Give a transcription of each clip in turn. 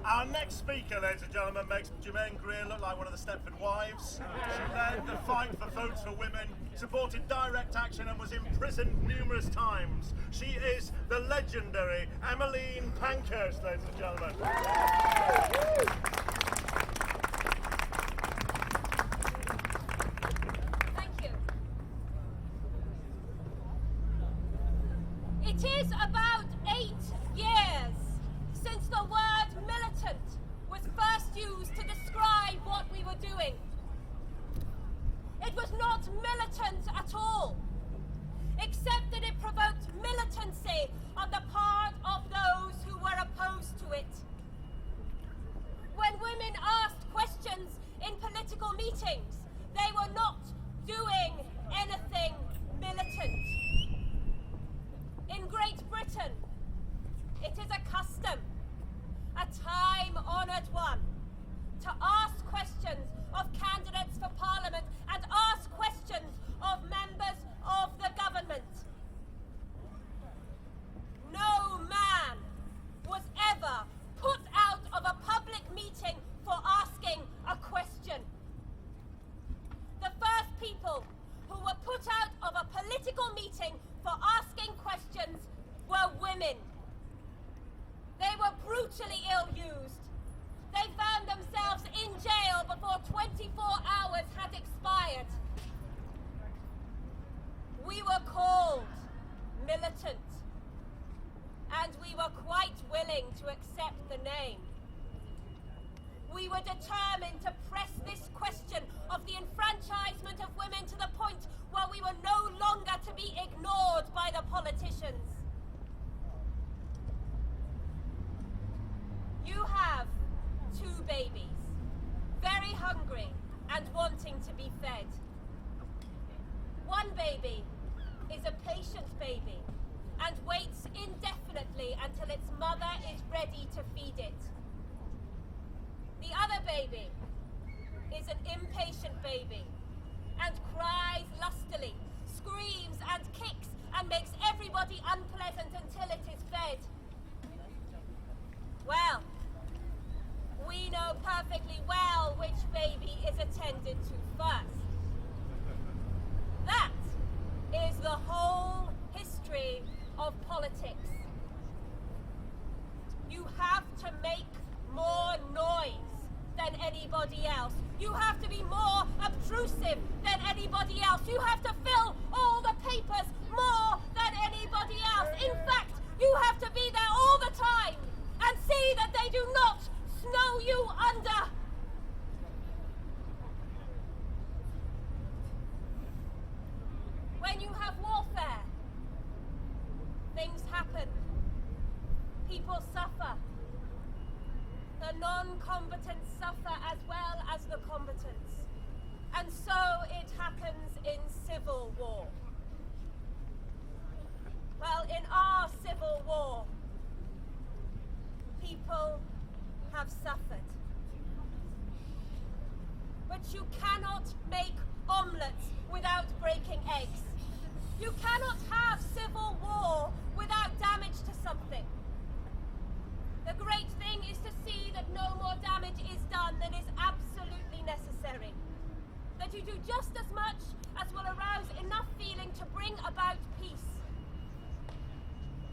Our next speaker, ladies and gentlemen, makes Germaine Greer look like one of the Stepford wives. She led the fight for votes for women, supported direct action and was imprisoned numerous times. She is the legendary Emmeline Pankhurst, ladies and gentlemen. Thank you. It is about 8 years since the word militant was first used to describe what we were doing. It was not militant at all, except that it provoked militancy on the part of those who were opposed to it. When women asked questions in political meetings, they were not doing anything militant. In Great Britain, it is a custom, a time-honoured one, to ask questions of candidates for Parliament and ask questions of members of the government. No man was ever put out of a public meeting for asking a question. The first people who were put out of a political meeting for asking questions were women. They were brutally ill-used. They found themselves in jail before 24 hours had expired. We were called militant, and we were quite willing to accept the name. We were determined to press this question of the enfranchisement of women to the point where we were no longer to be ignored by the politicians. You have 2 babies, very hungry and wanting to be fed. One baby is a patient baby and waits indefinitely until its mother is ready to feed it. The other baby is an impatient baby and cries lustily, screams and kicks and makes everybody unpleasant until it is fed. Well, we know perfectly well which baby is attended to first. That is the whole history of politics. You have to make more noise than anybody else. You have to be more obtrusive than anybody else. You have to fill all the papers more than anybody else. In fact, you have to be there all the time and see that they do not snow you under. When you have warfare, things happen. People suffer. The non-combatants suffer as well as the combatants. And so it happens in civil war. Well, in our civil war, people have suffered. But you cannot make omelettes without breaking eggs. You cannot have civil war without damage to something. The great thing is to see that no more damage is done than is absolutely necessary. That you do just as much as will arouse enough feeling to bring about peace.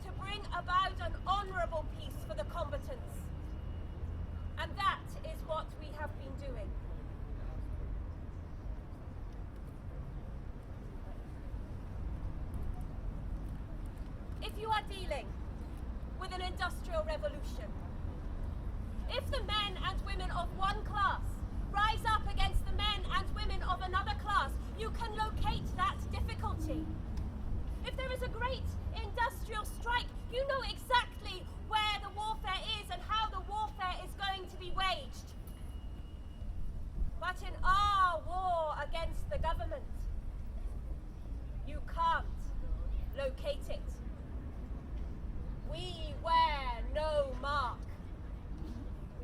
To bring about an honourable peace for the combatants. And that is what we have been doing. If you are dealing with an industrial revolution, if the men and women of one class rise up against the men and women of another class, you can locate that difficulty. If there is a great industrial strike, you know exactly where the warfare is and how the warfare is going to be waged. But in our war against the government, you can't locate it. We wear no mark.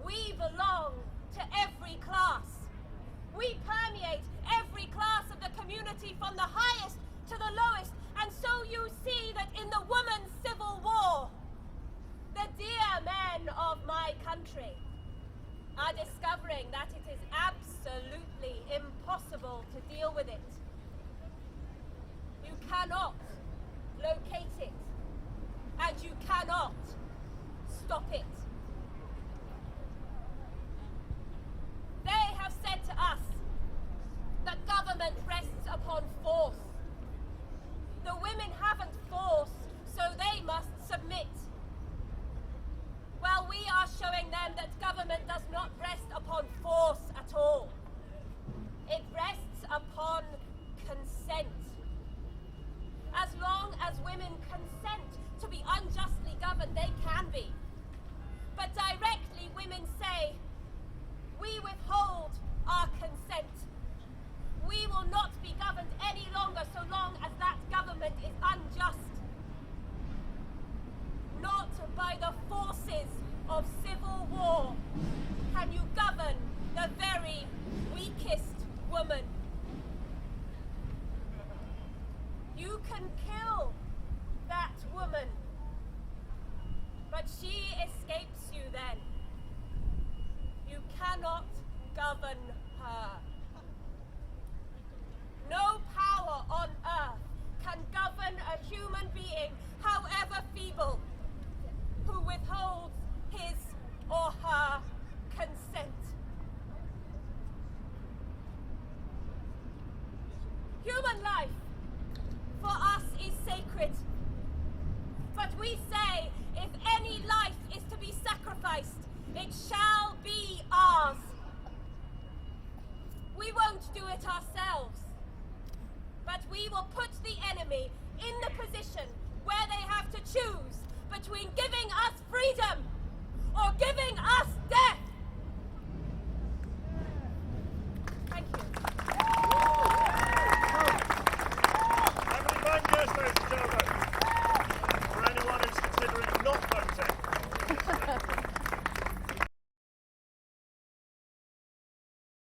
We belong to every class. We permeate every class of the community from the highest to the lowest. And so you see that in the women's civil war, the dear men of my country are discovering that it is absolutely impossible to deal with it. You cannot locate it, and you cannot stop it. They have said to us that government rests upon force. The women haven't force, so they must submit. Well, we are showing them that government does not rest upon force at all. It rests upon consent. As long as women consent to be unjustly governed, they can be. But directly women say, we withhold our consent. We will not be governed any longer so long as that government is unjust. Not by the forces of civil war can you govern the very weakest woman. You can kill that woman, but she escapes you then. You cannot govern her. No power on earth can govern a human being, however feeble, who withholds his